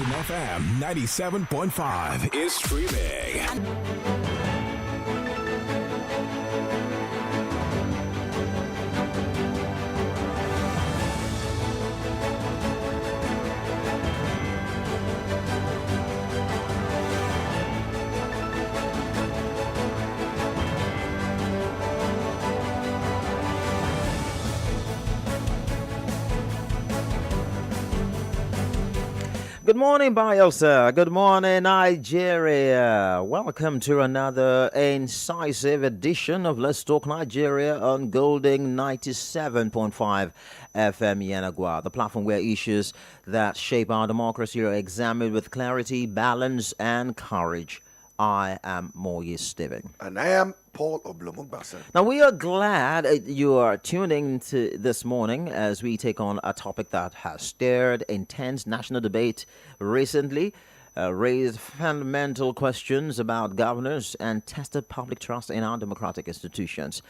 FM 97.5 is streaming. Good morning, Bielsa. Good morning, Nigeria. Welcome to another incisive edition of Let's Talk Nigeria on Golding 97.5 FM Yanagua, the platform where issues that shape our democracy are examined with clarity, balance, and courage. I am Moyes Steven. And I am Paul Oblomugbasa. Now, we are glad you are tuning to this morning as we take on a topic that has stirred intense national debate recently, raised fundamental questions about governance, and tested public trust in our democratic institutions.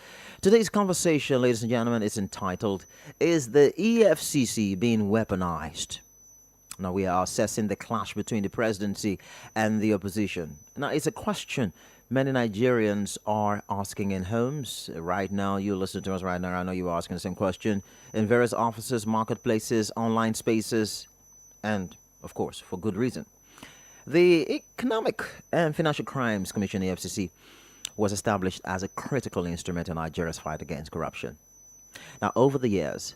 Today's conversation, ladies and gentlemen, is entitled, Is the EFCC being weaponized? Now, we are assessing the clash between the presidency and the opposition. Now, it's a question many Nigerians are asking in homes. Right now, you listen to us right now. I know you're asking the same question in various offices, marketplaces, online spaces, and, of course, for good reason. The Economic and Financial Crimes Commission, EFCC, was established as a critical instrument in Nigeria's fight against corruption. Now, over the years,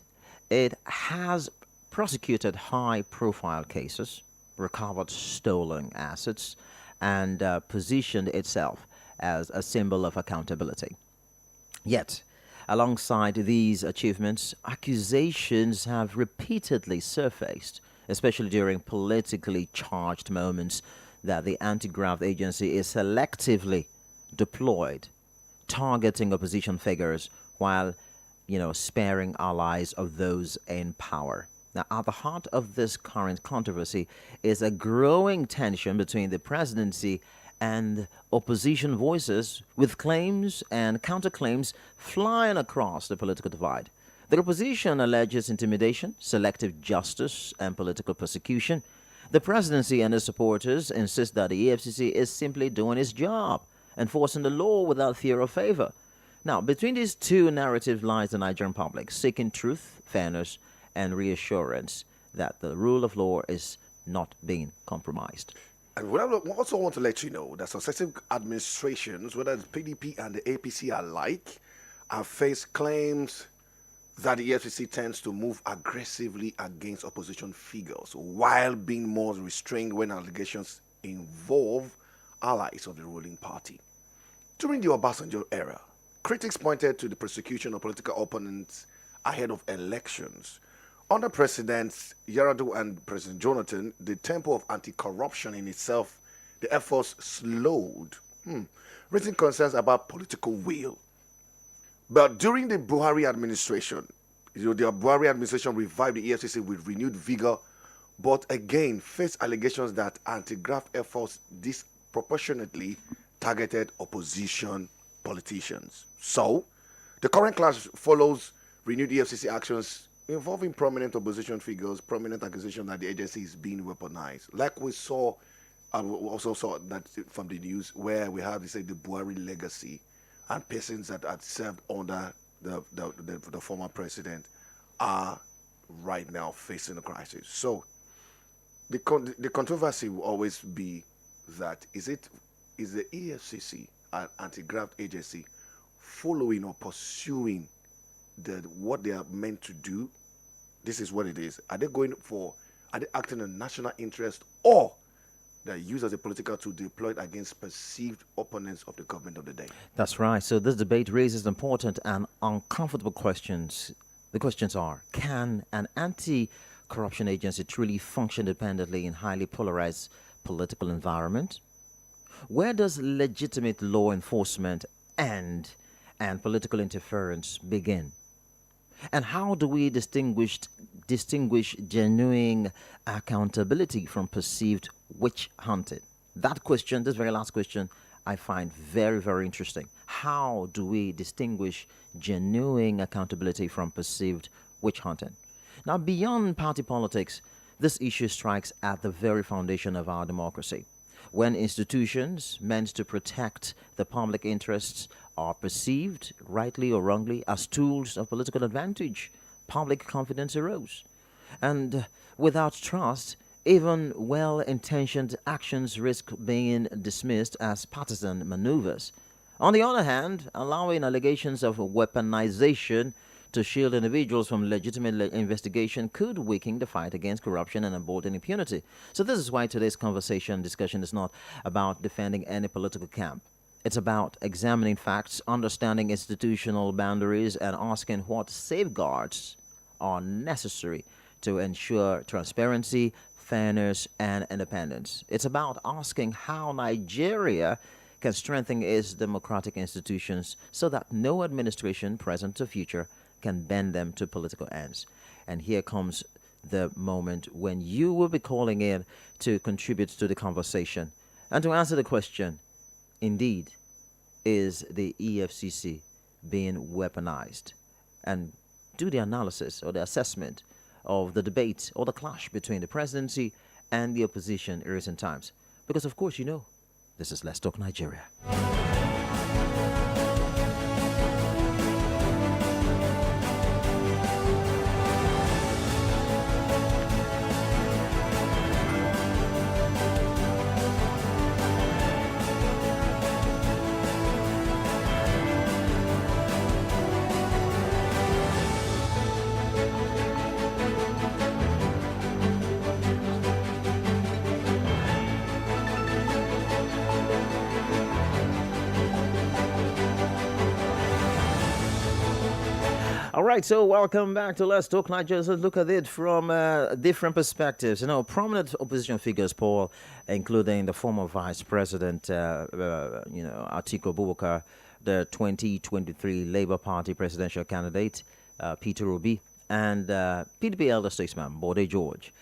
it has prosecuted high-profile cases, recovered stolen assets, and positioned itself as a symbol of accountability. Yet, alongside these achievements, accusations have repeatedly surfaced, especially during politically charged moments, that the anti-graft agency is selectively deployed, targeting opposition figures while, sparing allies of those in power. Now, at the heart of this current controversy is a growing tension between the presidency and opposition voices, with claims and counterclaims flying across the political divide. The opposition alleges intimidation, selective justice, and political persecution. The presidency and its supporters insist that the EFCC is simply doing its job, enforcing the law without fear or favor. Now, between these two narratives lies the Nigerian public, seeking truth, fairness, and reassurance that the rule of law is not being compromised. And we also want to let you know that successive administrations, whether the PDP and the APC alike, have faced claims that the EFCC tends to move aggressively against opposition figures while being more restrained when allegations involve allies of the ruling party. During the Obasanjo era, critics pointed to the persecution of political opponents ahead of elections. Under Presidents Yar'Adua and President Jonathan, the tempo of anti-corruption in itself, the efforts slowed, raising concerns about political will. But during the Buhari administration, the Buhari administration revived the EFCC with renewed vigor, but again faced allegations that anti-graft efforts disproportionately targeted opposition politicians. So, the current clash follows renewed EFCC actions involving prominent opposition figures, prominent accusations that the agency is being weaponized. Like we saw, we also saw that from the news where we have, the Buhari legacy and persons that had served under the former president are right now facing a crisis. So the controversy will always be that is the EFCC, an anti-graft agency, following or pursuing what they are meant to do? This is what it is. Are they acting in national interest, or they're used as a political tool deployed against perceived opponents of the government of the day? That's right. So this debate raises important and uncomfortable questions. The questions are, can an anti-corruption agency truly function independently in highly polarized political environment? Where does legitimate law enforcement end and political interference begin? And how do we distinguish genuine accountability from perceived witch hunting? That question, this very last question, I find very, very interesting. How do we distinguish genuine accountability from perceived witch hunting? Now, beyond party politics, This issue strikes at the very foundation of our democracy. When institutions meant to protect the public interests are perceived, rightly or wrongly, as tools of political advantage, public confidence erodes. And without trust, even well intentioned actions risk being dismissed as partisan maneuvers. On the other hand, allowing allegations of weaponization to shield individuals from legitimate investigation could weaken the fight against corruption and embolden impunity. So, this is why today's discussion is not about defending any political camp. It's about examining facts, understanding institutional boundaries, and asking what safeguards are necessary to ensure transparency, fairness, and independence. It's about asking how Nigeria can strengthen its democratic institutions so that no administration, present or future, can bend them to political ends. And here comes the moment when you will be calling in to contribute to the conversation and to answer the question, indeed, is the EFCC being weaponized? And do the analysis or the assessment of the debate or the clash between the presidency and the opposition in recent times. Because, of course, this is Let's Talk Nigeria. All right, so welcome back to Let's Talk Nigeria. Let's look at it from different perspectives. Prominent opposition figures, Paul, including the former Vice President, Atiku Abubakar, the 2023 Labour Party presidential candidate, Peter Obi, and PDP elder statesman, Bode George,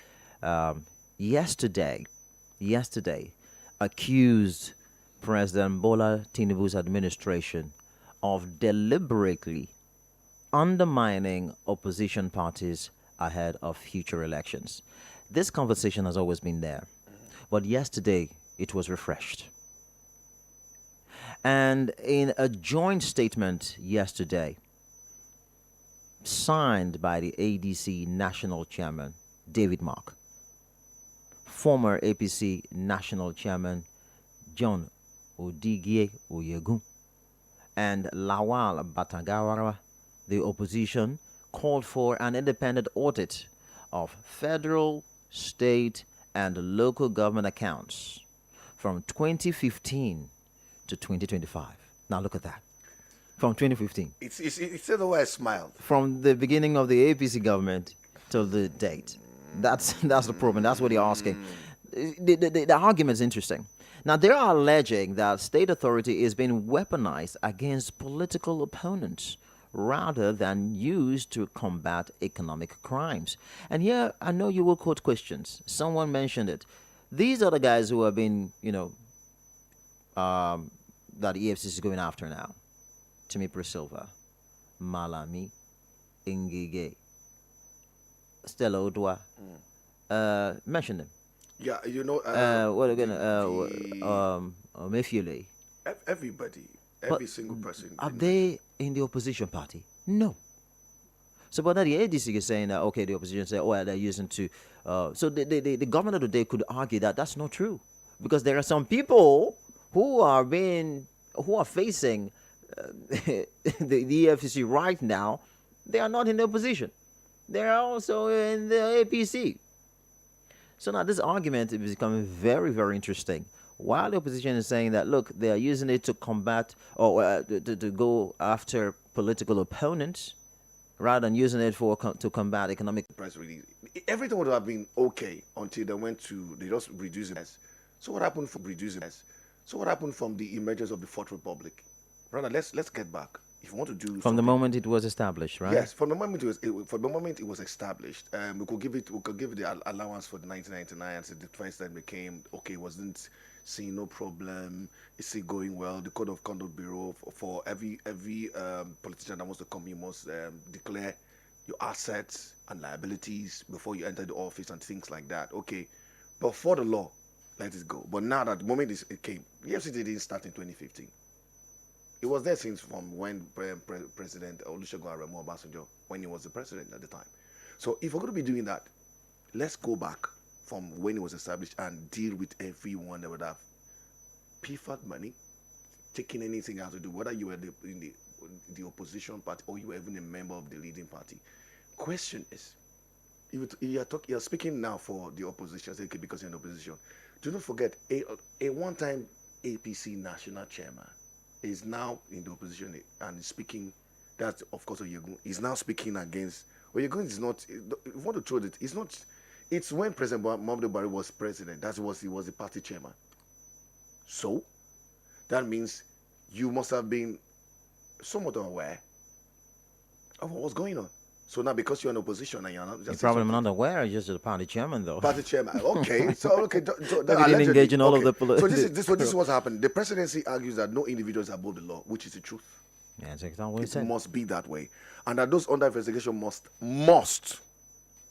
yesterday accused President Bola Tinubu's administration of deliberately undermining opposition parties ahead of future elections. This conversation has always been there, but yesterday it was refreshed. And in a joint statement yesterday, signed by the ADC National Chairman, David Mark, former APC National Chairman, John Odigie Oyegun, and Lawal Batagawara, the opposition called for an independent audit of federal, state, and local government accounts from 2015 to 2025. Now look at that. From 2015. It's the way I smiled. From the beginning of the APC government till the date. That's the problem. That's what they're asking. The argument is interesting. Now, they are alleging that state authority is being weaponized against political opponents rather than used to combat economic crimes. And here, I know you will quote questions. Someone mentioned it. These are the guys who have been, that EFCC is going after now. Timi Priscilla, Malami, Ngige, Stella Odwa. Mention them. Yeah, What again? Mefiele. Everybody. Every single person. Are they in the opposition party? No. So, but now the ADC is saying that, okay, the opposition say, oh, they're using to. So the government of the day could argue that that's not true. Because there are some people who are facing the EFCC right now. They are not in the opposition. They are also in the APC. So now this argument is becoming very, very interesting. While the opposition is saying that, look, they are using it to combat or to go after political opponents rather than using it to combat economic. Press release. Everything would have been okay until they just reduced it. So what happened from reducing it? So what happened from the emergence of the Fourth Republic? Brother, let's get back. If you want to do from the moment it was established, right? Yes, from the moment it was established, we could give it the allowance for the 1999, and so the first time became okay. Wasn't seeing no problem. It's still going well. The Code of Conduct Bureau for every politician that wants to come, you must declare your assets and liabilities before you enter the office and things like that. Okay, but for the law, let it go. But now that the moment it came, the EFCC didn't start in 2015. It was there since from when President Olusegun Aremu Obasanjo, when he was the president at the time. So if we're going to be doing that, let's go back from when it was established and deal with everyone that would have pilfered money, taking anything out to do, whether you were in the opposition party or you were even a member of the leading party. Question is, you're speaking now for the opposition, okay, because you're in opposition. Do not forget, a one-time APC national chairman is now in the opposition and is speaking. That's of course Oyegun is now speaking against. Oyegun is not. If you want to throw it, it's not. It's when President Muhammadu Buhari was president. He was the party chairman. So that means you must have been somewhat aware of what was going on. So now, because you're in opposition and you're not, You're probably not aware, just the party chairman, though. Party chairman. Okay, so okay. So They didn't engage in all of the So this is what's happened. The presidency argues that no individual is above the law, which is the truth. Yeah, that's exactly what he It said. must be that way, and that those under investigation must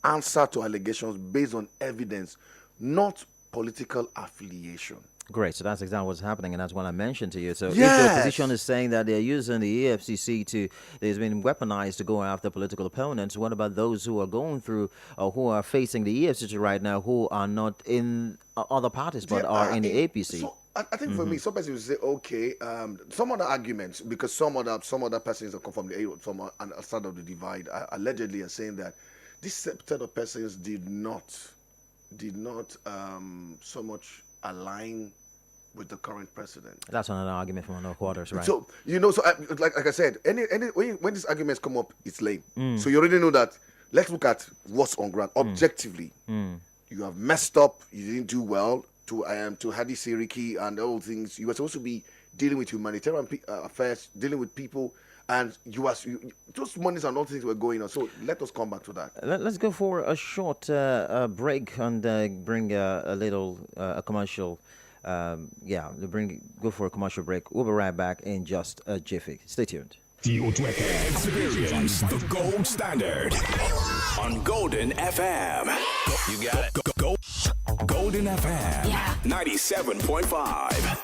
answer to allegations based on evidence, not political affiliation. Great. So that's exactly what's happening, and that's what I mentioned to you. So if the Yes. opposition is saying that they're using the EFCC there's been weaponized to go after political opponents, what about those who are going through or who are facing the EFCC right now who are not in other parties but are in the APC? So I think for me, some people will say, okay, some other arguments, because some other persons that come from from a side of the divide allegedly are saying that this set of persons did not so much align with the current president. That's another argument from another quarters, right? So like I said, when these arguments come up, it's lame. So you already know that. Let's look at what's on ground objectively. You have messed up. You didn't do well to Hadi Siriki and all things. You were supposed to be dealing with humanitarian affairs, dealing with people, and those monies and all things were going on. So let us come back to that. Let's go for a short break and bring a little commercial. Go for a commercial break. We'll be right back in just a jiffy. Stay tuned. Experience the gold standard on Golden FM. You got it. Go. Golden FM. Yeah. 97.5.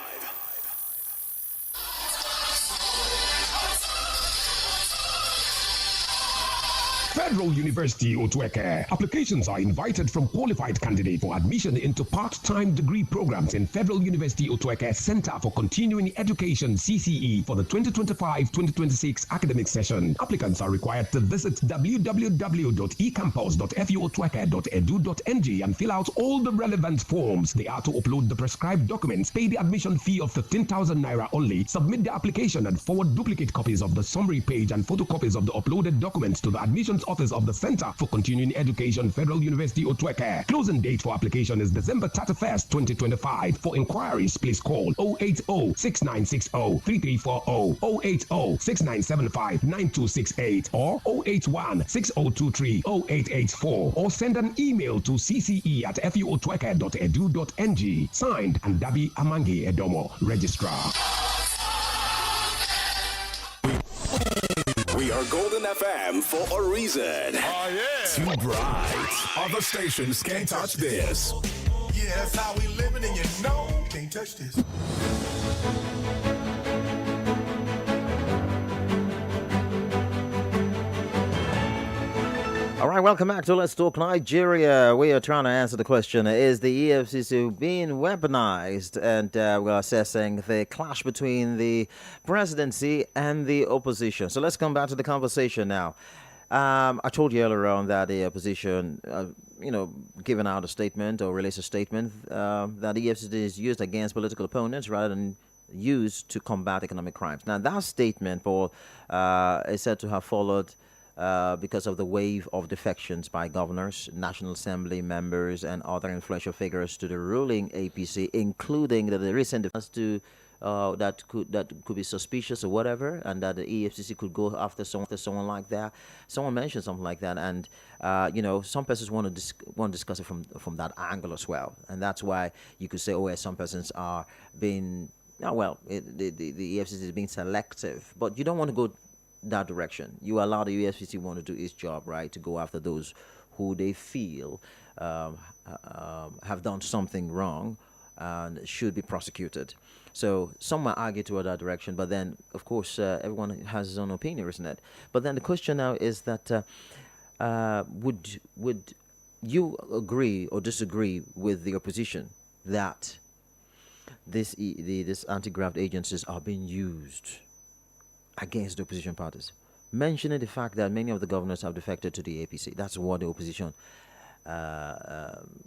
Federal University Otueke. Applications are invited from qualified candidates for admission into part-time degree programs in Federal University Otueke Center for Continuing Education CCE for the 2025-2026 academic session. Applicants are required to visit www.ecampus.fuotueke.edu.ng and fill out all the relevant forms. They are to upload the prescribed documents, pay the admission fee of 15,000 naira only, submit the application and forward duplicate copies of the summary page and photocopies of the uploaded documents to the admissions office of the Center for Continuing Education, Federal University Otueke. Closing date for application is December 31st, 2025. For inquiries, please call 080-6960-3340, 080-6975-9268, or 081-6023-0884, or send an email to cce@fuotueke.edu.ng. Signed, Andabi Amangi Edomo, Registrar. We are Golden FM for a reason. Oh, yeah. Too bright. Other stations can't touch this. Yeah, that's how we living, and you know, can't touch this. All right, welcome back to Let's Talk Nigeria. We are trying to answer the question, is the EFCC being weaponized? And we're assessing the clash between the presidency and the opposition. So let's come back to the conversation now. I told you earlier on that the opposition, given out a statement or released a statement that the EFCC is used against political opponents rather than used to combat economic crimes. Now, that statement, Paul, is said to have followed because of the wave of defections by governors, National Assembly members, and other influential figures to the ruling APC, including the recent defense to that could be suspicious or whatever, and that the EFCC could go after someone like that. Someone mentioned something like that, and some persons want to discuss it from that angle as well, and that's why you could say, some persons are being the EFCC is being selective, but you don't want to go that direction. You allow the EFCC want to do its job, right, to go after those who they feel have done something wrong and should be prosecuted. So some might argue toward that direction, but then, of course, everyone has his own opinion, isn't it? But then the question now is that would you agree or disagree with the opposition that these anti-graft agencies are being used against the opposition parties, mentioning the fact that many of the governors have defected to the APC? That's what the opposition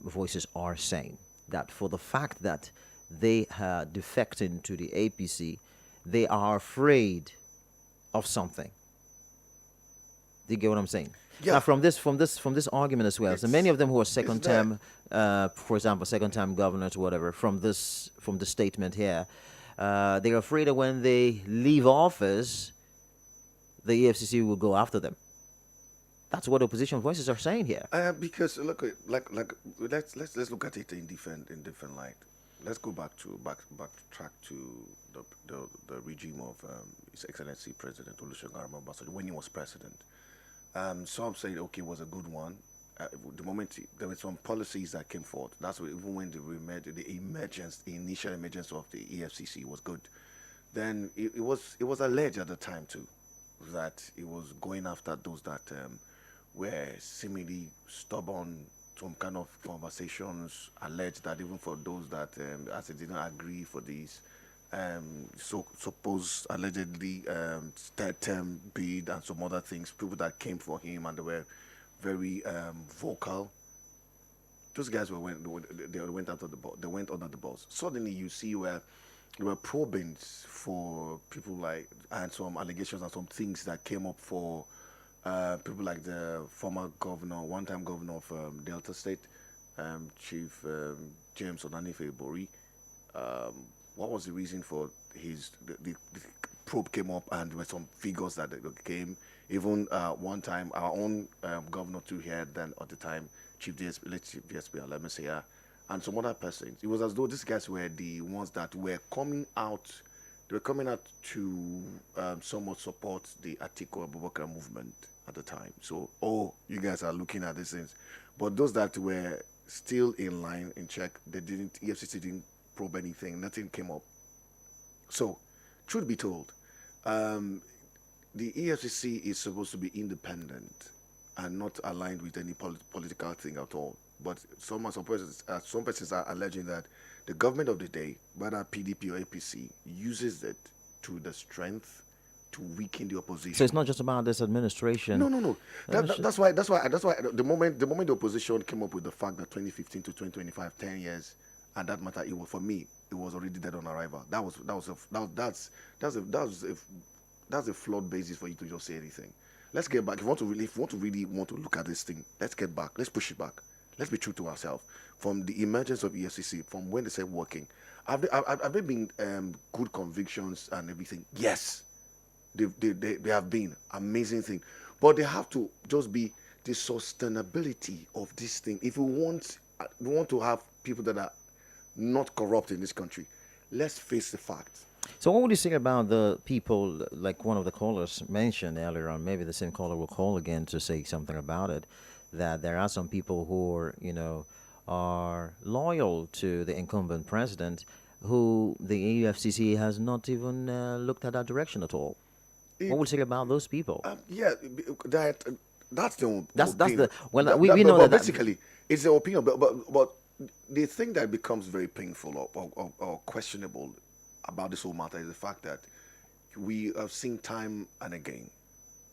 voices are saying. That for the fact that they are defecting to the APC, they are afraid of something. Do you get what I'm saying? Yeah. Now, from this argument as well, so many of them who are second there. term, for example, second term governors, whatever, from the statement here, they're afraid that when they leave office, the EFCC will go after them. That's what opposition voices are saying here. Because look, let's look at it in different light. Let's go backtrack to the regime of His Excellency President Olusegun Obasanjo when he was president. Some say okay, it was a good one. The moment there were some policies that came forth, that's what, even when the initial emergence of the EFCC was good. Then it was alleged at the time too that it was going after those that were seemingly stubborn. Some kind of conversations alleged that even for those that as they didn't agree for these supposed allegedly third term bid and some other things, people that came for him and they were very vocal. Those guys went out of the boat. They went under the bus. Suddenly, you see where there were probings for people like, and some allegations and some things that came up for people like the former governor, one-time governor of Delta State, Chief James Onanife Bori. What was the reason for the probe came up, and there were some figures that came. Even one time, our own governor too here then at the time, Chief DSP Alemesea, and some other persons. It was as though these guys were the ones that were coming out. They were coming out to somewhat support the Atiku Abubakar movement at the time. So, you guys are looking at these things. But those that were still in line, in check, EFCC didn't probe anything, nothing came up. So, truth be told, the EFCC is supposed to be independent and not aligned with any political thing at all. But some persons are alleging that the government of the day, whether PDP or APC, uses it to the strength to weaken the opposition. So it's not just about this administration. No. That's why the moment the opposition came up with the fact that 2015 to 2025, 10 years, and that matter, it was, for me, it was already dead on arrival. That's a flawed basis for you to just say anything. Let's get back. If you want to really look at this thing, let's get back. Let's push it back. Let's be true to ourselves. From the emergence of EFCC, from when they said working, have there been good convictions and everything? Yes, they have been amazing thing, but they have to just be the sustainability of this thing. If we want to have people that are not corrupt in this country, let's face the facts. So what would you say about the people, like one of the callers mentioned earlier on, maybe the same caller will call again to say something about it, that there are some people who are loyal to the incumbent president who the EFCC has not even looked at that direction at all. What would you say about those people? That's the That's opinion. the well we know that basically it's the opinion, but the thing that becomes very painful or questionable about this whole matter is the fact that we have seen time and again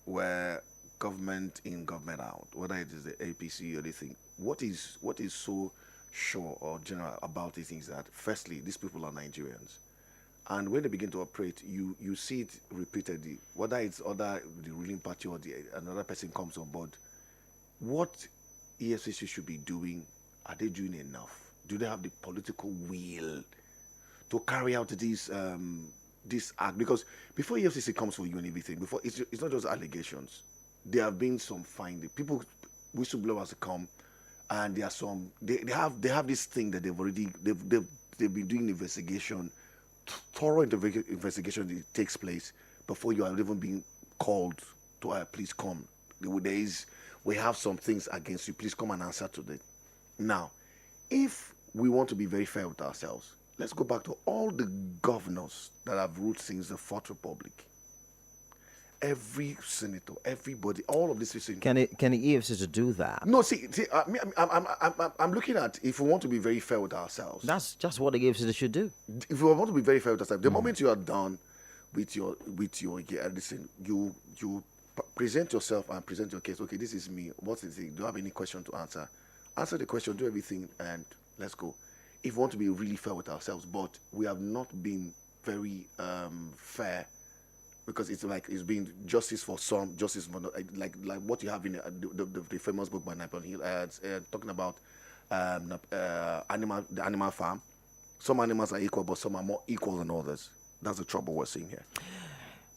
where government in, government out, whether it is the APC or anything, what is so sure or general about these things that firstly these people are Nigerians, and when they begin to operate, you see it repeatedly, whether it's the ruling party or another person comes on board. What EFCC should be doing, are they doing enough? Do they have the political will to carry out this act? Because before EFCC comes for you and everything, before it's not just allegations. There have been some finding. People, whistleblowers come, and there are some. They have this thing that they've been doing investigation, thorough investigation that takes place before you are even being called to please come. We have some things against you. Please come and answer to that. Now, if we want to be very fair with ourselves, let's go back to all the governors that have ruled since the Fourth Republic. Every senator, everybody, all of this is in. Can the EFCC do that? No, see, I'm looking at, if we want to be very fair with ourselves. That's just what the EFCC should do. If we want to be very fair with ourselves, the moment you are done with your listen, you present yourself and present your case. Okay, this is me. What's the thing? Do you have any question to answer? Answer the question, do everything, and let's go. If we want to be really fair with ourselves, but we have not been very fair, because it's like it's been justice for some, justice for like what you have in the famous book by Napoleon Hill, talking about the animal farm. Some animals are equal, but some are more equal than others. That's the trouble we're seeing here.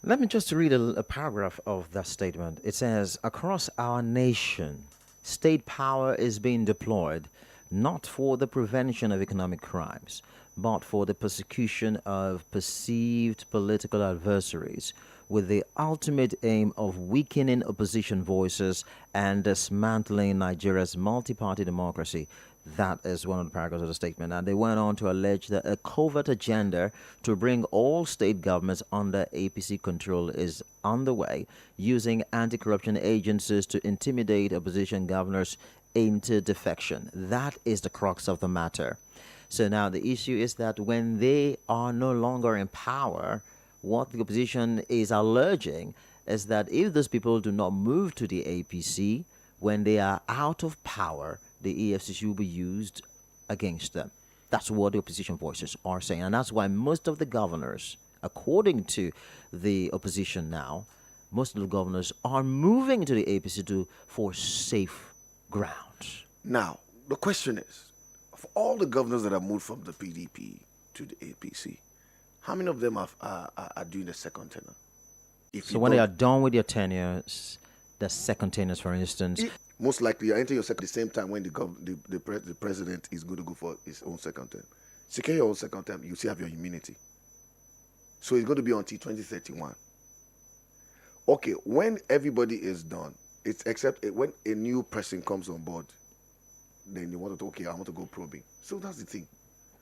Let me just read a paragraph of that statement. It says, across our nation, state power is being deployed not for the prevention of economic crimes, but for the persecution of perceived political adversaries, with the ultimate aim of weakening opposition voices and dismantling Nigeria's multi-party democracy. That is one of the paragraphs of the statement. And they went on to allege that a covert agenda to bring all state governments under APC control is underway, using anti-corruption agencies to intimidate opposition governors into defection. That is the crux of the matter. So now the issue is that when they are no longer in power, what the opposition is alleging is that if those people do not move to the APC, when they are out of power, the EFCC will be used against them. That's what the opposition voices are saying. And that's why most of the governors, according to the opposition now, most of the governors are moving to the APC for safe ground. Now, the question is, of all the governors that have moved from the PDP to the APC, how many of them are doing the second tenure? So when they are done with their tenures, the second tenures, for instance, most likely you're entering your second at the same time when the president is going to go for his own second term. Secure your own second term, you still have your immunity. So it's going to be until 2031. Okay, when everybody is done, it's except when a new person comes on board, then you want to, okay, I want to go probing. So that's the thing.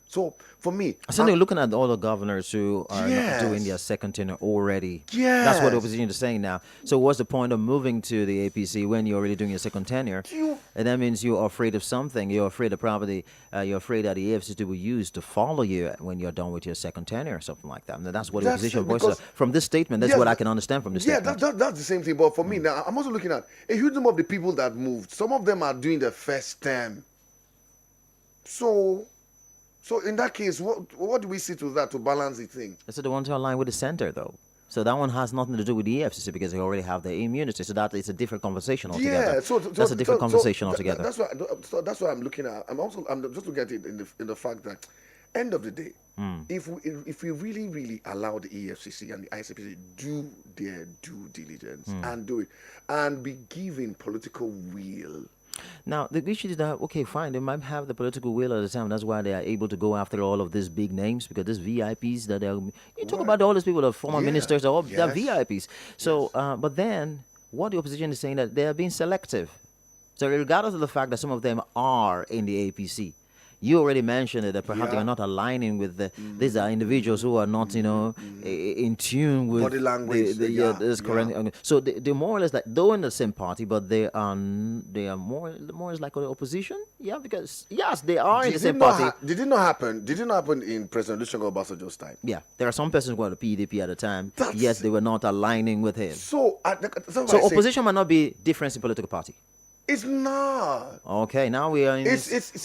So for me, so they're looking at all the governors who are not doing their second tenure already. Yes. That's what the opposition is saying now. So what's the point of moving to the APC when you're already doing your second tenure? And that means you're afraid of something. You're afraid of property. You're afraid that the AFCC will use to follow you when you're done with your second tenure or something like that. And that's what the opposition voices from this statement. That's what I can understand from this statement. Yeah, that's the same thing. But for me now, I'm also looking at a huge number of the people that moved. Some of them are doing the first term. So in that case, what do we see to that to balance the thing? So they want to align with the center, though. So that one has nothing to do with the EFCC because they already have their immunity. So that is a different conversation altogether. Yeah, that's a different conversation altogether. That's what I'm looking at. I'm just looking at it in the fact that, end of the day, if we really, really allow the EFCC and the ICPC to do their due diligence and do it and be given political will. Now, the issue is that, okay, fine, they might have the political will at the time. That's why they are able to go after all of these big names, because these VIPs that you talk about all these people, the former ministers, they're VIPs. So, but then what the opposition is saying that they are being selective. So regardless of the fact that some of them are in the APC, you already mentioned it, that perhaps they are not aligning with these are individuals who are not, in tune with body language. This current. So they're more or less like though in the same party, but they are more like the opposition. Yeah, because yes, they are in the same party. Did it not happen? Did it not happen in President Olusegun Obasanjo's time? Yeah, there are some persons who were the PDP at the time. Yes, they were not aligning with him. So opposition might not be different in political party. It's not. Okay, now we are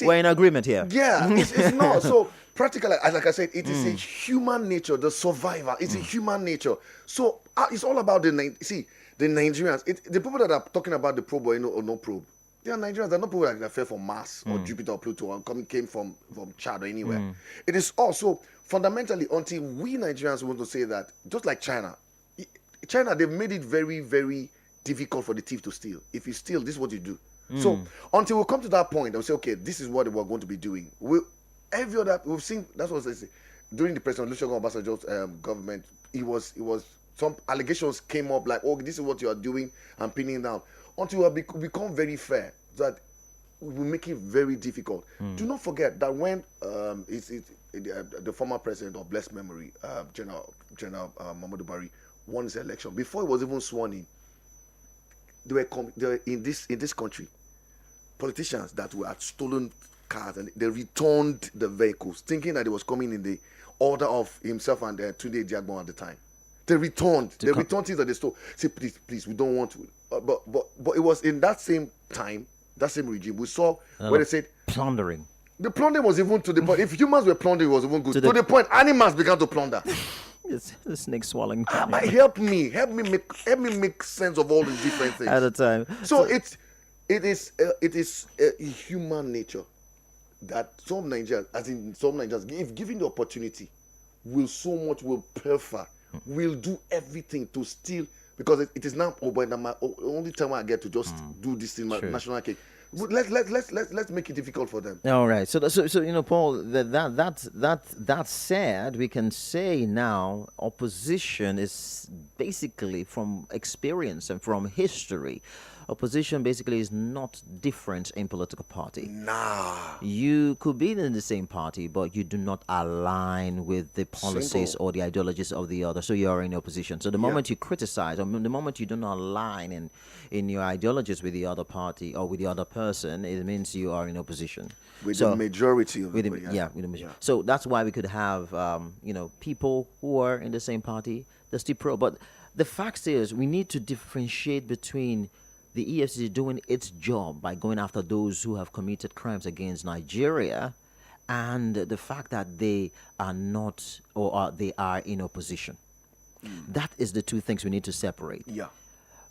we're in agreement here. Yeah, it's not. So practically, like I said, it is a human nature, the survivor. It's a human nature. So it's all about the Nigerians. The people that are talking about the probe or no probe, they are Nigerians. They're not people that fell from Mars or Jupiter or Pluto or came from Chad or anywhere. It is also fundamentally until we Nigerians want to say that, just like China, they've made it very, very difficult for the thief to steal. If you steal, this is what you do. So until we come to that point, they'll say, okay, this is what we're going to be doing. Every other we've seen. That's what they say. During the President Olusegun Obasanjo's government, it was some allegations came up like, oh, this is what you are doing and pinning down. Until we have become very fair, that will make it very difficult. Do not forget that when the former president of blessed memory, General Muhammadu Buhari, won his election, before he was even sworn in, there were in this country politicians that were had stolen cars, and they returned the vehicles, thinking that it was coming in the order of himself and Tunde Diagbon at the time. They returned things that they stole. Say, please, we don't want to. But it was in that same time, that same regime, we saw where they said plundering. The plundering was even to the point. If humans were plundering, it was even good. To the point, animals began to plunder. It's the snake swallowing. Help me make sense of all these different things at a time. So it is a human nature that some Nigerians, if given the opportunity, will prefer, will do everything to steal, because it is now my only time I get to just do this in my national cake. Let's make it difficult for them. All right. So Paul, that said, we can say now opposition is basically, from experience and from history, opposition basically is not different in political party. Nah. You could be in the same party, but you do not align with the policies or the ideologies of the other. So you are in opposition. So the moment you criticize, or the moment you do not align in your ideologies with the other party or with the other person, it means you are in opposition. With the majority of with it. with the majority. Yeah. So that's why we could have, people who are in the same party, they're still pro. But the fact is, we need to differentiate between the EFCC doing its job by going after those who have committed crimes against Nigeria, and the fact that they are not, they are in opposition. That is the two things we need to separate. Yeah.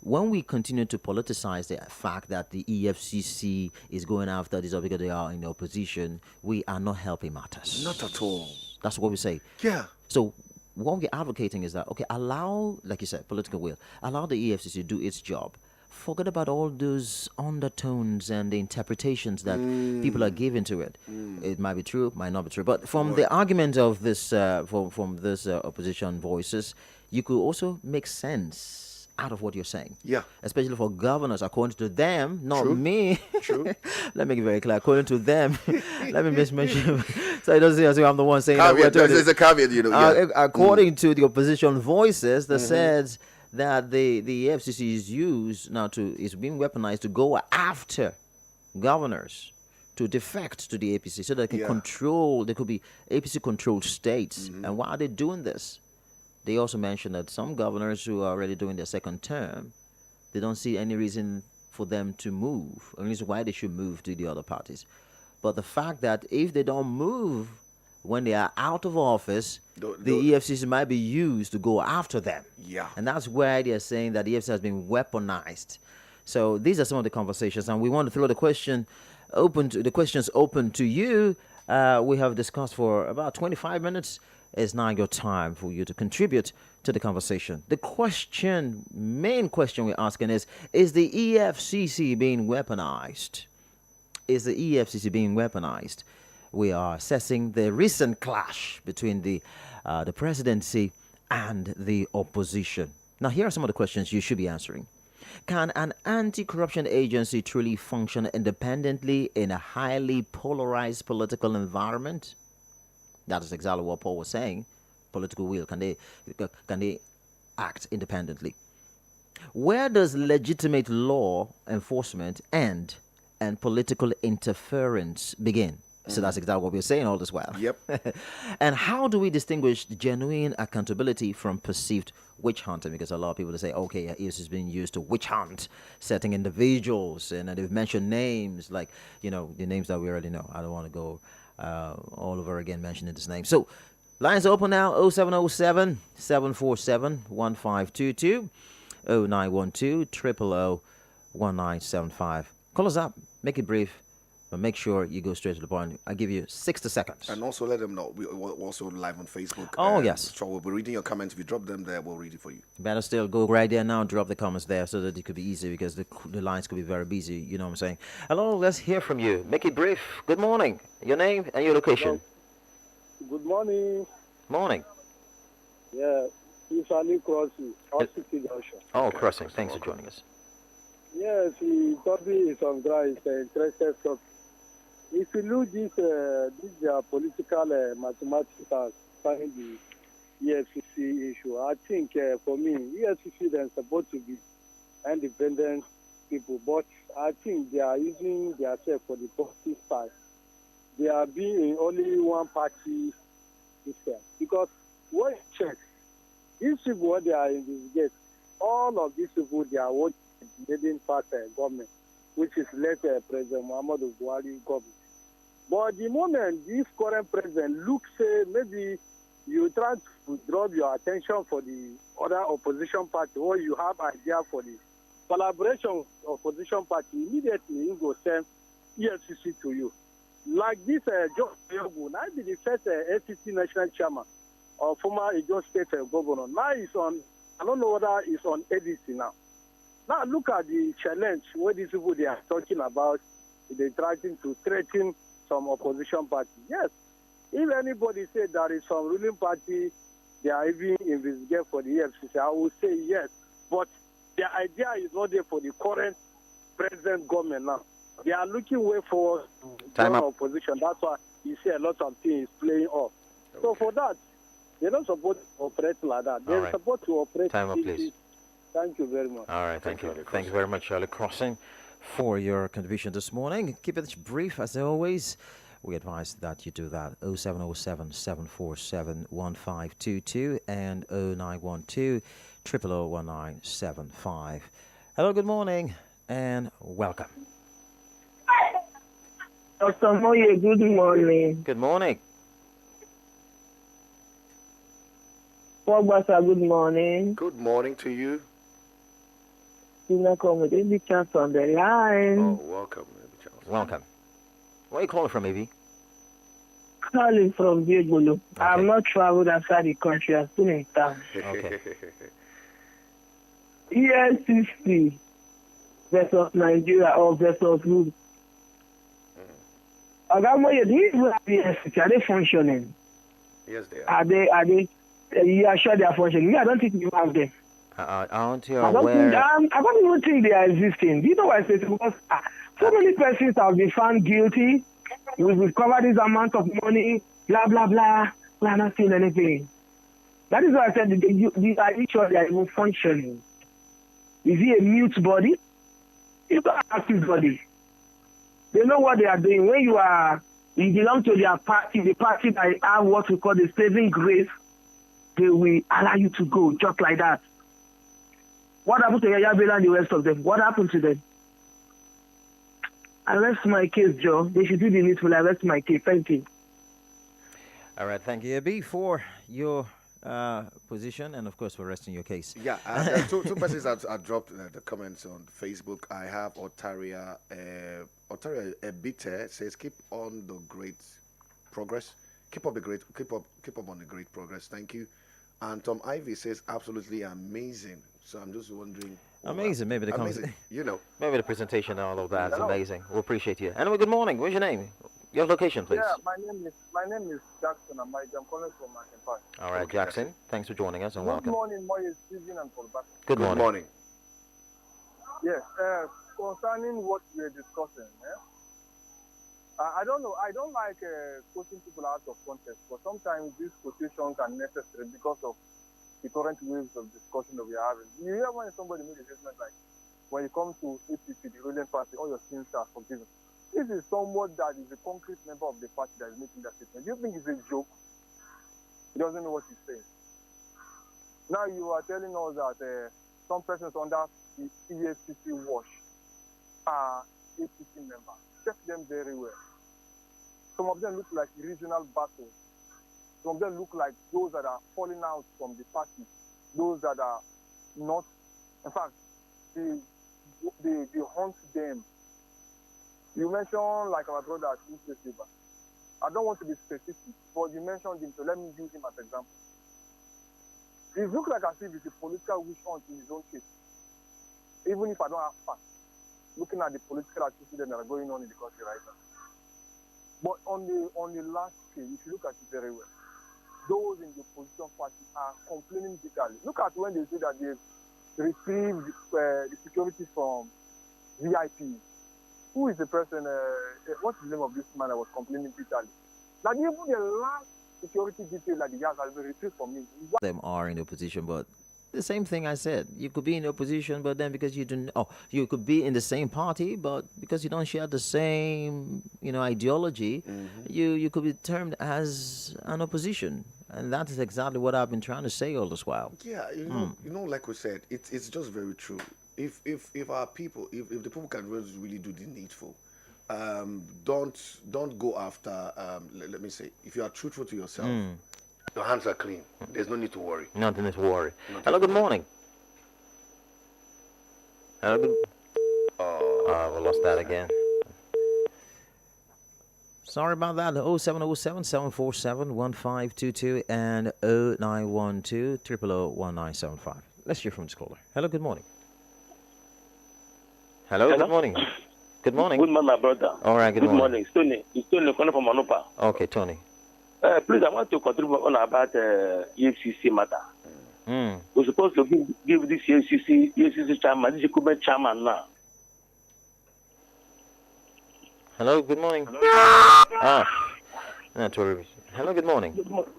When we continue to politicize the fact that the EFCC is going after these because they are in opposition, we are not helping matters. Not at all. That's what we say. Yeah. So what we're advocating is that, allow, like you said, political will, allow the EFCC to do its job. Forget about all those undertones and the interpretations that people are giving to it. It might be true, might not be true. But from the argument of this, from this opposition voices, you could also make sense out of what you're saying. Yeah. Especially for governors, according to them, not True. me. True. Let me make it very clear. According to them, let me just mention, so it doesn't seem as if I'm the one saying caveat, that. there's a caveat, According to the opposition voices, that says that the FCC is used now is being weaponized to go after governors to defect to the APC so they can control. There could be APC controlled states. And why are they doing this? They also mentioned that some governors who are already doing their second term, they don't see any reason for them to move, or reason why they should move to the other parties. But the fact that if they don't move when they are out of office, the EFCC might be used to go after them. Yeah. And that's why they are saying that the EFCC has been weaponized. So these are some of the conversations, and we want to throw the questions open to you. We have discussed for about 25 minutes. It's now your time for you to contribute to the conversation. The main question we're asking is the EFCC being weaponized? Is the EFCC being weaponized? We are assessing the recent clash between the presidency and the opposition. Now, here are some of the questions you should be answering. Can an anti-corruption agency truly function independently in a highly polarized political environment? That is exactly what Paul was saying. Political will. Can they act independently? Where does legitimate law enforcement end and political interference begin? So that's exactly what we're saying all this while. Yep. And how do we distinguish genuine accountability from perceived witch hunting? Because a lot of people say, okay, EFCC is being used to witch hunt certain individuals, and they've mentioned names like, the names that we already know. I don't want to go all over again mentioning this name. So lines open now, 0707 747 1522, 0912 000 1975. Call us up, make it brief, but make sure you go straight to the point. I give you 60 seconds. And also let them know we're also live on Facebook. Oh, yes. So we'll be reading your comments. If you drop them there, we'll read it for you. Better still, go right there now, drop the comments there so that it could be easy, because the lines could be very busy. You know what I'm saying? Hello, let's hear from you. Make it brief. Good morning. Your name and your location. Good morning. Morning. Yeah, Usually crossing, City Junction. Oh, crossing. Thanks for joining us. Yes, the topic is on ground. It's an interesting topic. If you look this political mathematics behind the EFCC issue, I think for me, EFCC they're supposed to be independent people, but I think they are using themselves for the positive side. They are being in only one party system because when you check, these people what they are investigating, all of these people they are working leading part government, which is later President Muhammadu Buhari government. But the moment this current president looks, maybe you try to draw your attention for the other opposition party, or you have idea for the collaboration with opposition party, immediately you go send EFCC to you. Like this, John Yogun, I be the first ACC national chairman or former Edo State governor. Now he's on, I don't know whether he's on ADC now. Now look at the challenge where these people they are talking about. They're trying to threaten some opposition party. Yes, if anybody said there is some ruling party, they are even investigating for the EFCC, I will say yes. But the idea is not there for the current present government now. They are looking way forward to opposition. That's why you see a lot of things playing off. Okay. So for that, they don't support to operate like that. They're supposed to operate. Time up, please. Thank you very much. All right, thank you. Thank you very much, Charlie Crossing, for your contribution this morning. Keep it brief as always. We advise that you do that. 0707 747 1522 and 0912 1975. Hello, good morning, and welcome. Dr. Moye, good morning. Good morning. Pogbasa, good morning. Good morning to you. Baby Chance on the line. Oh, welcome, Baby Chance. Welcome. Where are you calling from, Baby? Calling from Diegolo. Okay. I'm not traveled outside the country. I'm still in town. Okay. ESCC versus Nigeria or versus who? Agamoye, these ESCC, are they functioning? Yes, they are. Are they? You are sure they are functioning? Yeah, I don't think you have them. Aren't you aware? I don't even think they are existing. Do you know why I say this? Because so many persons have been found guilty. We've recovered this amount of money, blah, blah, blah. We are not seeing anything. That is why I said, are you sure they are even functioning? Is he a mute body? It's not an active body. They know what they are doing. When you belong to their party, the party that have what we call the saving grace, they will allow you to go just like that. What happened to Yaya Bello and the rest of them? What happened to them? I rest my case, Joe. They should do the needful. I rest my case. Thank you. All right. Thank you, Abi, for your position and, of course, for resting your case. Yeah. Two persons that dropped the comments on Facebook. I have Otaria Ebite says, keep on the great progress. Keep up on the great progress. Thank you. And Tom Ivy says, absolutely amazing. So I'm just wondering. Amazing. Maybe the amazing. Maybe the presentation and all of that is amazing. We appreciate you. Anyway, good morning. What's your name? Your location, please. Yeah, my name is Jackson. I'm calling from Mackenzie. All right, Jackson. Thanks for joining us and welcome. Good morning, Moye, Susan, and Paul. Good morning. Yes. Concerning what we're discussing, I don't know. I don't like quoting people out of context, but sometimes these quotations are necessary because of the current waves of discussion that we are having. You hear when somebody makes a statement like, when you come to APC, the ruling party, all your sins are forgiven. This is someone that is a concrete member of the party that is making that statement. You think it's a joke? He doesn't know what he's saying. Now you are telling us that some persons under the EFCC watch are APC members. Check them very well. Some of them look like regional battles. Some of them look like those that are falling out from the party, those that are not. In fact, they hunt them. You mentioned like our brother Silva. I don't want to be specific, but you mentioned him, so let me use him as an example. It looks like as if it's a political wish hunt in his own case. Even if I don't have facts, looking at the political activities that are going on in the country right now. But on the last scale, if you look at it very well, those in the opposition party are complaining bitterly. Look at when they say that they've received the security from VIP. Who is the person? What's the name of this man that was complaining bitterly? That even the last security detail that the guys has been retrieved from me. Them are in opposition, but the same thing I said. You could be in opposition, but then because you don't, you could be in the same party, but because you don't share the same, ideology, you could be termed as an opposition, and that is exactly what I've been trying to say all this while. Yeah, like we said, it's just very true. If our people, if the people can really do the needful, don't go after. Let me say, if you are truthful to yourself. Your hands are clean. There's no need to worry. Nothing to worry. Hello, good morning. Hello, good... we lost that again. Sorry about that. 0707-747-1522 and 0912-000-1975. Let's hear from this caller. Hello, good morning. Hello, good morning. Good morning. Good morning, my brother. All right, good morning. Tony. It's Tony calling from Manupa. Okay, Tony. Please, I want to contribute on about EFCC matter. We're supposed to give this EFCC chairman, this incumbent chairman now. Hello, good morning. Not worry. Hello, good morning. Good morning.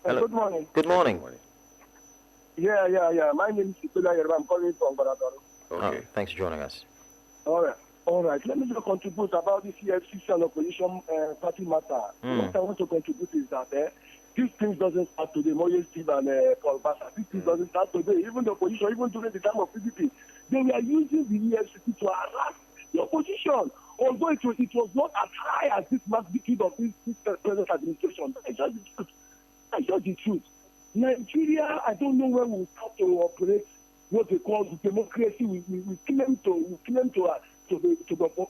Hello. Good morning. Good morning. Yeah. My name is Sikula Yerba. I'm calling from Baradaro. Okay. Thanks for joining us. All right. Let me just contribute about this EFCC and opposition party matter. What I want to contribute is that these things doesn't start today. Moyes Steve and Paul Bassa. This thing doesn't start today. Even the opposition, even during the time of PDP, they were using the EFCC to harass the opposition. Although it was not as high as this magnitude of this present administration. That's just the truth. Nigeria, I don't know when we'll start to operate what they call the democracy. We claim to be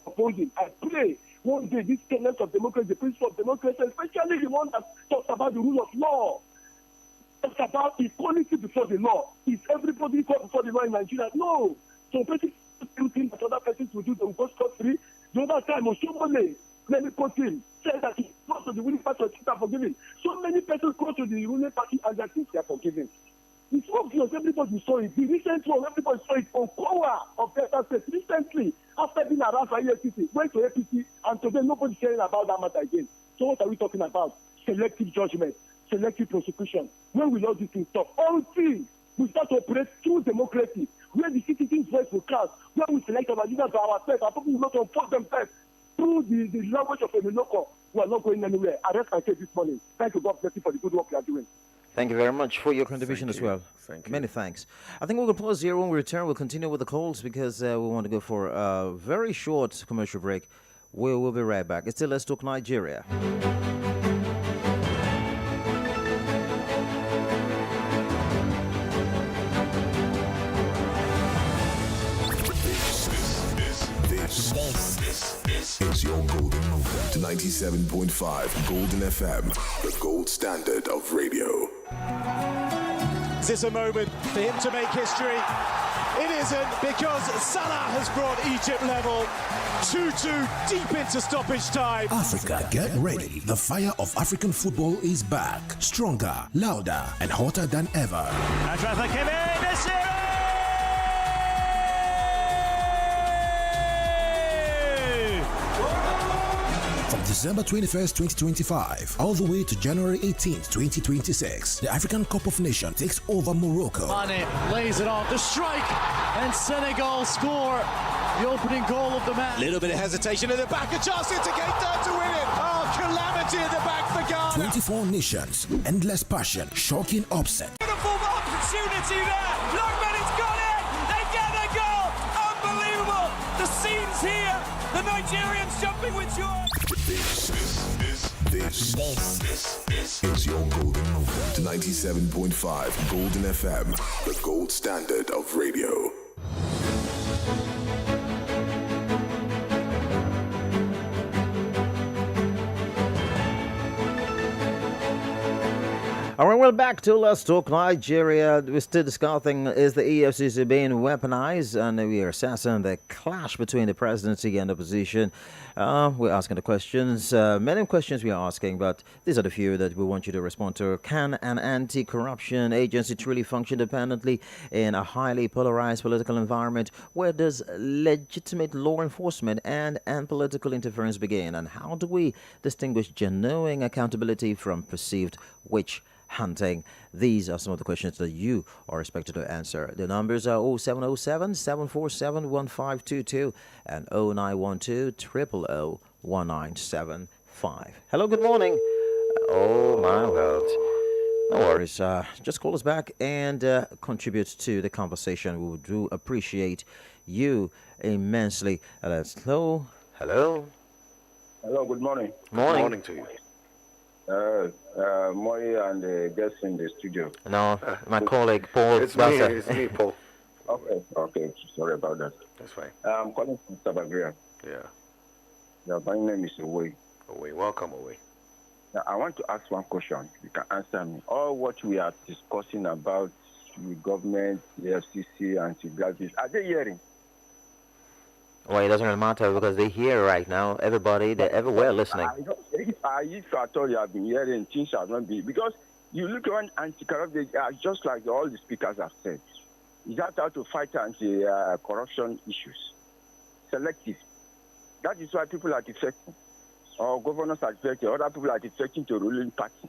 opposing. I pray one day this tenets of democracy, the principle of democracy, especially the one that talks about the rule of law, talks about equality before the law. Is everybody equal before the law in Nigeria? No. So basically, you think that other persons will do them go scot-free. The other time, Oshomole, let me quote him, said that he goes to the ruling party and are forgiven. So many persons go to the ruling party and their things are forgiven. It's obvious, everybody saw it. The recent one, everybody saw it. Okowa of Delta State recently, after being around for EFCC, went to APC, and today nobody's caring about that matter again. So what are we talking about? Selective judgment, selective prosecution. When will all these things stop? Until we start to operate through democracy, where the citizens' voice will cast, where we select our leaders by ourselves, our people will not enforce themselves through the language of a Minoko. We are not going anywhere. I rest my case this morning. Thank you, God bless you for the good work you are doing. Thank you very much for your contribution as well. Thank you. Many thanks. I think we'll pause here. When we return, we'll continue with the calls because we want to go for a very short commercial break. We will be right back. It's still Let's Talk Nigeria. This is your golden moment. 97.5 Golden FM, the gold standard of radio. Is this a moment for him to make history? It isn't, because Salah has brought Egypt level 2-2 deep into stoppage time. Africa, get ready. The fire of African football is back. Stronger, louder, and hotter than ever. Achraf Hakimi, Nasiri! From December 21st, 2025, all the way to January 18th, 2026, the African Cup of Nations takes over Morocco. Mane lays it off, the strike, and Senegal score the opening goal of the match. Little bit of hesitation at the back, a chance to Keita to win it. Oh, calamity at the back for Ghana. 24 nations, endless passion, shocking upset. Beautiful opportunity there. Lookman, it's gone in. They get a goal. Unbelievable. The scenes here. The Nigerians jumping with joy. This is your golden moment. 97.5 Golden FM, the gold standard of radio. All right, well, back to Let's Talk Nigeria. We're still discussing, is the EFCC being weaponized? And we are assessing the clash between the presidency and opposition. We're asking the questions. Many questions we are asking, but these are the few that we want you to respond to. Can an anti-corruption agency truly function independently in a highly polarized political environment? Where does legitimate law enforcement and political interference begin? And how do we distinguish genuine accountability from perceived witch hunting? These are some of the questions that you are expected to answer. The numbers are 0707 747 1522 and 0912 000 1975. Hello, good morning. Oh, my world. No worries. Just call us back and contribute to the conversation. We do appreciate you immensely. Hello. Hello. Hello, good morning. Morning. Morning to you. Moi and the guests in the studio. No, my colleague Paul. It's me, Paul. Okay, sorry about that. That's fine. I'm calling from Sabagria. Yeah. My name is Owe. Welcome, Away. Now, I want to ask one question. You can answer me. All what we are discussing about the government, the FCC, and the graduates, are they hearing? Well, it doesn't really matter because they're here right now. Everybody, they're everywhere listening. If at all you have been hearing, things have not been. Because you look around anti-corruption, just like all the speakers have said. Is that how to fight anti-corruption issues? Selective. That is why people are defecting. Or governors are defecting. Other people are defecting to ruling party.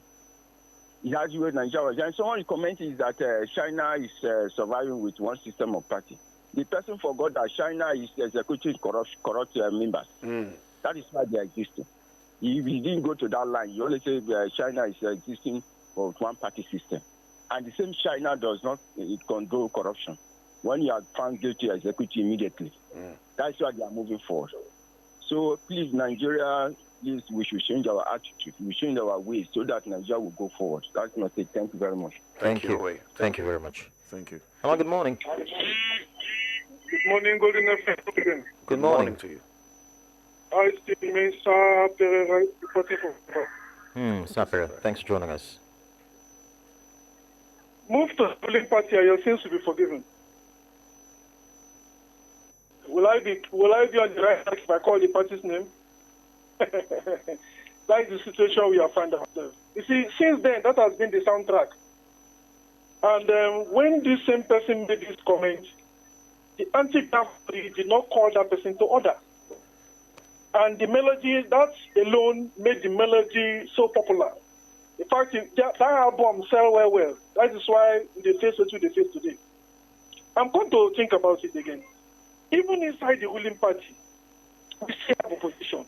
It has you in Nigeria. And someone commented that China is surviving with one system of party. The person forgot that China is executing corrupt members. That is why they are existing. If you didn't go to that line, you only say China is existing for one-party system. And the same China does not condone corruption. When you are found guilty, execute immediately. That's why they are moving forward. So please, Nigeria, please, we should change our attitude. We should change our ways so that Nigeria will go forward. That's my take. Thank you very much. Thank you. Thank you very much. Thank you. Hello, good morning. Good morning, Golden FM. Good morning to you. I still remain Pereira, reporting from Sapir, thanks for joining us. Move to the ruling party and your sins will be forgiven. Will I be on the right track if I call the party's name? That is the situation we are finding ourselves. You see, since then, that has been the soundtrack. And when this same person made this comment, the anti-graft did not call that person to order. And the melody, that alone made the melody so popular. In fact, that album sell well. That is why they face what they face today. I'm going to think about it again. Even inside the ruling party, we still have opposition.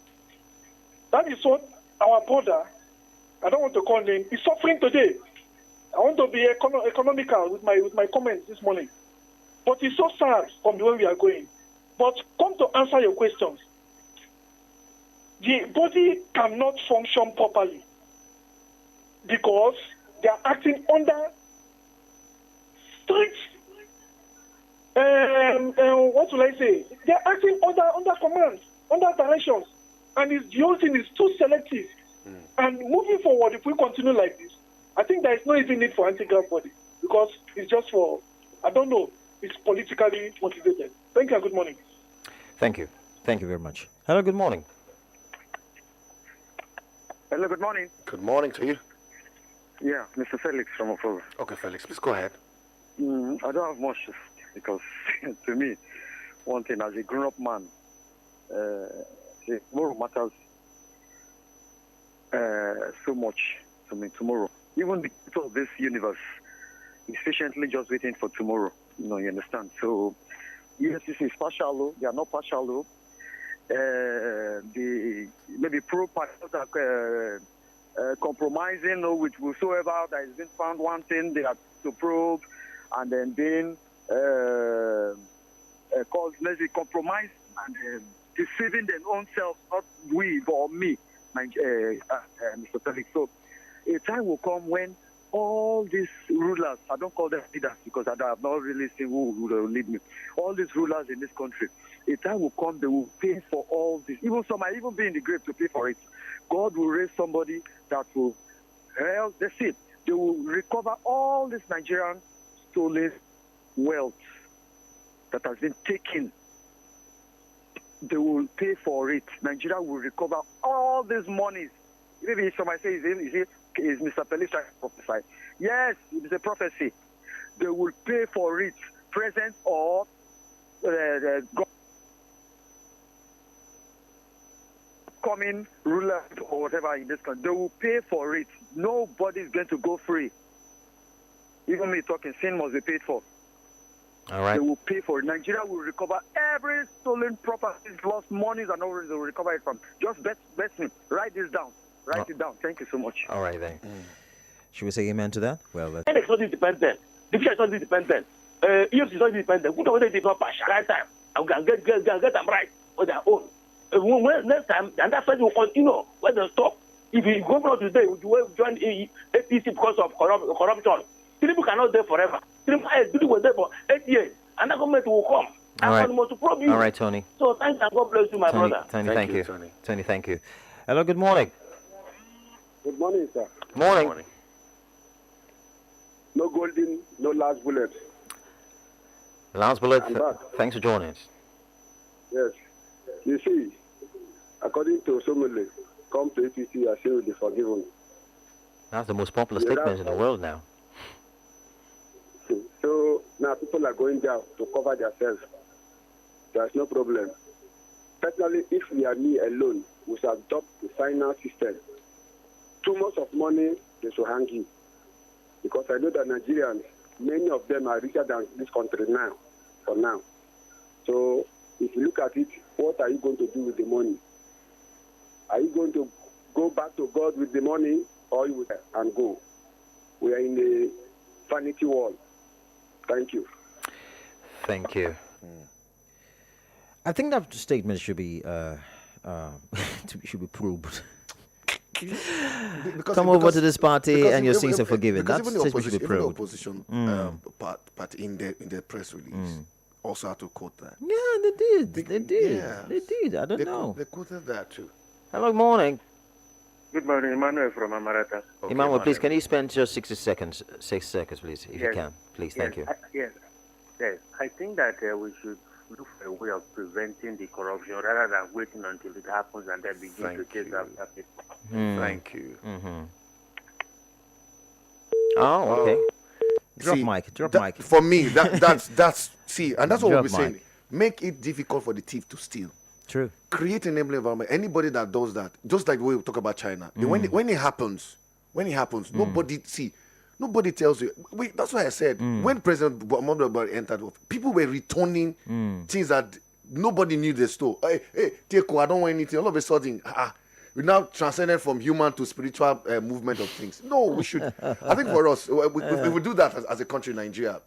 That is what our brother, I don't want to call name, is suffering today. I want to be economical with my comments this morning. But it's so sad from the way we are going. But come to answer your questions. The body cannot function properly because they are acting under strict, what will I say? They are acting under commands, under directions. And the whole thing is too selective. And moving forward, if we continue like this, I think there is no even need for anti-graft body because it's just for, I don't know, it's politically motivated. Thank you and good morning. Thank you. Thank you very much. Hello, good morning. Hello, good morning. Good morning to you. Yeah, Mr. Felix from Ofo. Okay, Felix, please go ahead. I don't have much because to me, one thing, as a grown-up man, tomorrow matters so much to me. Tomorrow, even the people of this universe is patiently just waiting for tomorrow. You understand? So, EFCC is partial, they are not partial. The maybe pro-parties are compromising with whosoever that has been found wanting, they have to probe, and then being called, let's say, compromise and deceiving their own self, not we or me, Mr. Felix. So a time will come when all these rulers, I don't call them leaders because I have not really seen who will lead me, all these rulers in this country, a time will come, they will pay for all this. Even some might even be in the grave to pay for it. God will raise somebody that will, that's it. They will recover all this Nigerian stolen wealth that has been taken they will pay for it. Nigeria will recover all these monies. Maybe somebody says, is Mr. Pelis trying to prophesy? Yes, it is a prophecy. They will pay for it, present or coming ruler or whatever in this country. They will pay for it. Nobody is going to go free. Even me talking, sin must be paid for. All right. They will pay for it. Nigeria will recover every stolen properties, lost monies, and all they will recover it from. Just bet me. Write this down. Write it down. Thank you so much. All right, then. Should we say amen to that? Well, let's... It's not independent. The future is not independent. EFCC is not independent. Who knows whether they not pass right time? I'm going to get them right on their own. When next time, and that's why they will continue when they stop. If you go out today, you will join APC because of corruption. People cannot stay forever. People will stay for 8 years, and the government will come. All right, Tony. So thanks and God bless you, my brother. Tony, thank you. Tony, thank you. Hello, good morning. Good morning, sir. Morning. No golden, no last bullet. Last bullet, thanks for joining us. Yes. You see, according to Somele, come to APC, I say will be forgiven. That's the most popular statement in the world now. So now people are going there to cover themselves. There's no problem. Personally, if we are me alone, we shall adopt the final system. Too much of money, they should hang you. Because I know that Nigerians, many of them are richer than this country now, for now. So if you look at it, what are you going to do with the money? Are you going to go back to God with the money, or you will and go? We are in a vanity world. Thank you. Thank you. I think that statement should be proved. Come over to this party and your sins are forgiven. That statement should be proved. Even the opposition part in the press release also had to quote that. Yeah, they did. They did. Yes. They did. I don't know. They quoted that too. Hello, good morning. Good morning, Emmanuel from Amarata. Okay, Emmanuel, please, can you spend just 6 seconds, please, if you can. Please, thank you. Yes. I think that we should look for a way of preventing the corruption rather than waiting until it happens and then begin to chase after people. Thank you. Oh, okay. Drop mic. For me, that's see, and that's what we'll be saying. Mic. Make it difficult for the thief to steal. True. Create an enabling environment. Anybody that does that, just like the way we talk about China, when it happens, nobody tells you. That's why I said when President Muhammadu Buhari entered office, people were returning things that nobody knew they stole. Hey, Teko, I don't want anything. All of a sudden, we now transcended from human to spiritual movement of things. No, we should. I think for us, we will do that as a country, Nigeria.